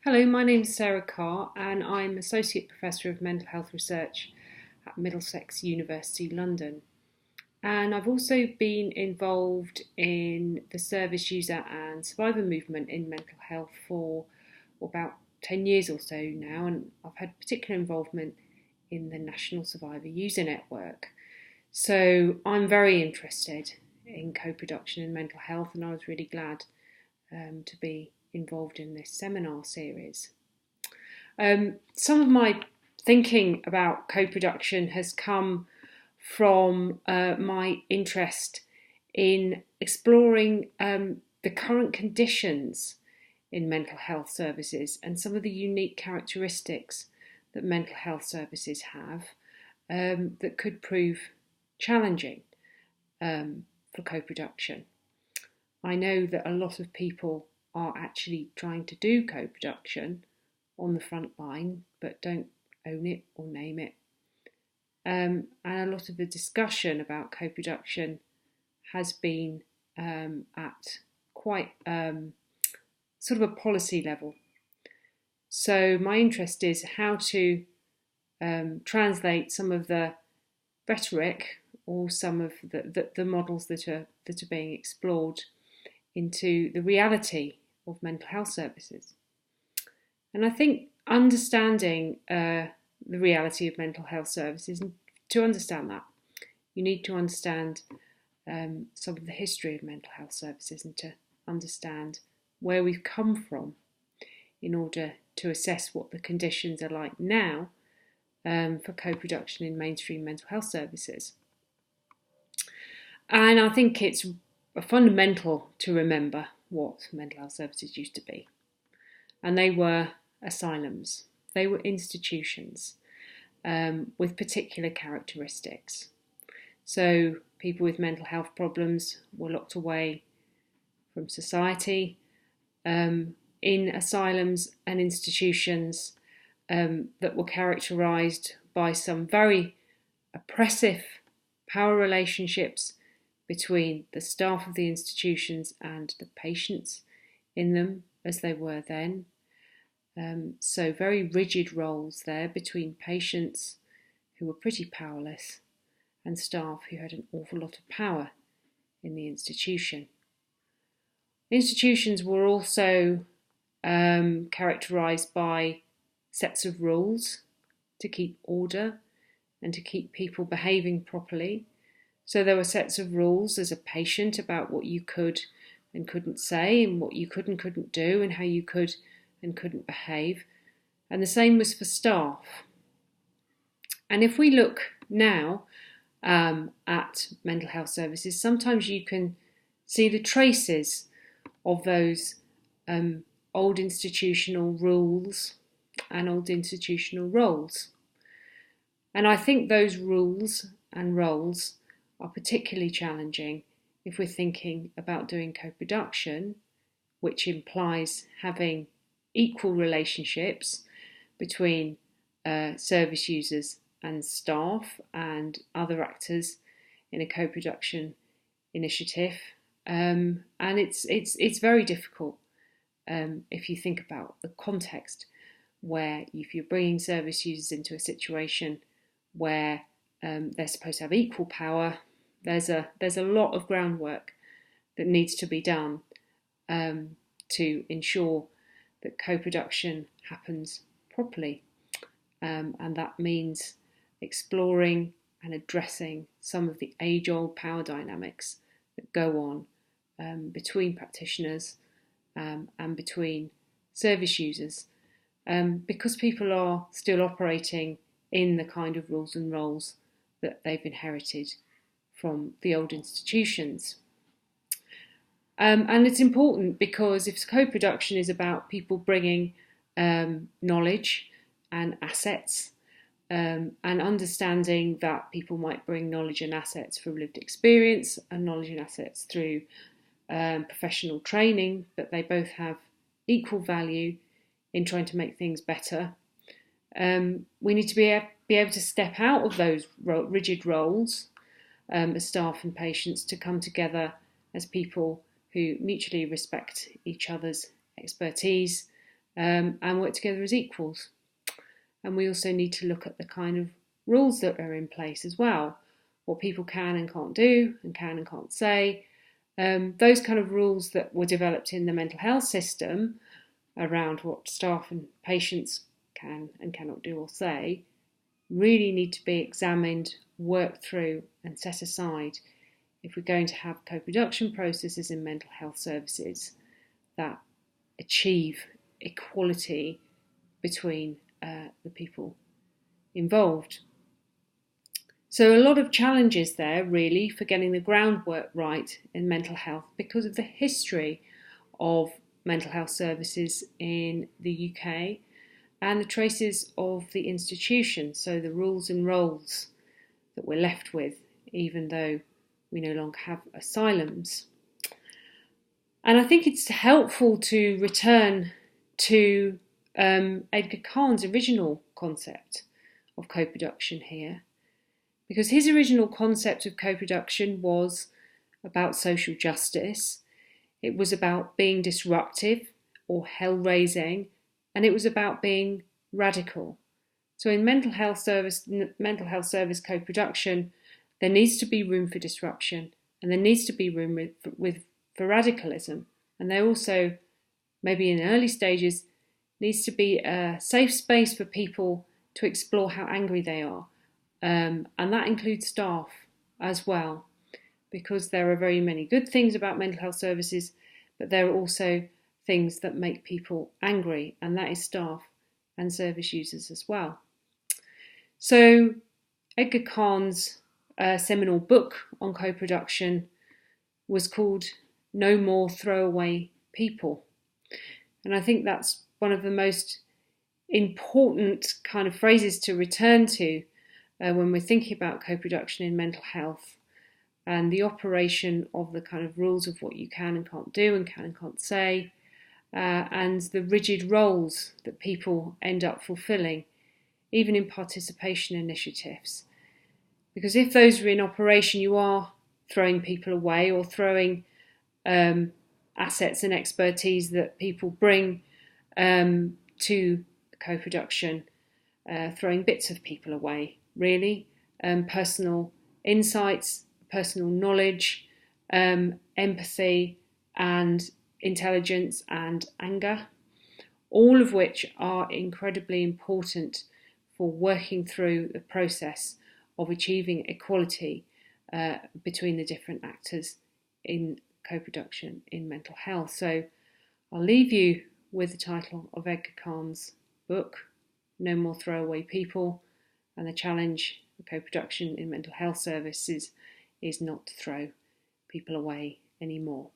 Hello, my name is Sarah Carr and I'm Associate Professor of Mental Health Research at Middlesex University, London. And I've also been involved in the service user and survivor movement in mental health for about 10 years or so now, and I've had particular involvement in the National Survivor User Network. So I'm very interested in co-production in mental health, and I was really glad to be involved in this seminar series. Some of my thinking about co-production has come from my interest in exploring the current conditions in mental health services and some of the unique characteristics that mental health services have that could prove challenging for co-production. I know that a lot of people are actually trying to do co-production on the front line, but don't own it or name it. And a lot of the discussion about co-production has been at quite sort of a policy level. So my interest is how to translate some of the rhetoric or some of the models that are being explored into the reality of mental health services. And I think understanding the reality of mental health services, and to understand that, you need to understand some of the history of mental health services and to understand where we've come from in order to assess what the conditions are like now for co-production in mainstream mental health services. And I think it's fundamental to remember what mental health services used to be. And they were asylums. They were institutions with particular characteristics. So people with mental health problems were locked away from society in asylums and institutions that were characterised by some very oppressive power relationships between the staff of the institutions and the patients in them, as they were then. So very rigid roles there between patients who were pretty powerless and staff who had an awful lot of power in the institution. Institutions were also characterised by sets of rules to keep order and to keep people behaving properly. So there were sets of rules as a patient about what you could and couldn't say and what you could and couldn't do and how you could and couldn't behave. And the same was for staff. And if we look now at mental health services, sometimes you can see the traces of those old institutional rules and old institutional roles. And I think those rules and roles are particularly challenging if we're thinking about doing co-production, which implies having equal relationships between service users and staff and other actors in a co-production initiative. And it's very difficult if you think about the context where if you're bringing service users into a situation where they're supposed to have equal power, there's a lot of groundwork that needs to be done to ensure that co-production happens properly. And that means exploring and addressing some of the age-old power dynamics that go on between practitioners and between service users, because people are still operating in the kind of rules and roles that they've inherited from the old institutions. And it's important because if co-production is about people bringing knowledge and assets and understanding that people might bring knowledge and assets from lived experience and knowledge and assets through professional training, but they both have equal value in trying to make things better. We need to be able to step out of those rigid roles as staff and patients to come together as people who mutually respect each other's expertise and work together as equals. And we also need to look at the kind of rules that are in place as well, what people can and can't do and can and can't say. Those kind of rules that were developed in the mental health system around what staff and patients can and cannot do or say really need to be examined, worked through and set aside if we're going to have co-production processes in mental health services that achieve equality between the people involved. So a lot of challenges there really for getting the groundwork right in mental health because of the history of mental health services in the UK and the traces of the institution, so the rules and roles that we're left with, even though we no longer have asylums. And I think it's helpful to return to Edgar Cahn's original concept of co-production here, because his original concept of co-production was about social justice. It was about being disruptive or hell-raising, and it was about being radical. So in mental health service co-production, there needs to be room for disruption, and there needs to be room for radicalism. And there also, maybe in early stages, needs to be a safe space for people to explore how angry they are. And that includes staff as well, because there are very many good things about mental health services, but there are also things that make people angry, and that is staff and service users as well. So Edgar Cahn's seminal book on co-production was called No More Throwaway People. And I think that's one of the most important kind of phrases to return to when we're thinking about co-production in mental health and the operation of the kind of rules of what you can and can't do and can and can't say, and the rigid roles that people end up fulfilling, even in participation initiatives. Because if those are in operation, you are throwing people away or throwing assets and expertise that people bring to co-production, throwing bits of people away, really. Personal insights, personal knowledge, empathy and intelligence and anger, all of which are incredibly important for working through the process of achieving equality between the different actors in co-production in mental health. So I'll leave you with the title of Edgar Cahn's book, No More Throwaway People, and the challenge for co-production in mental health services is not to throw people away anymore.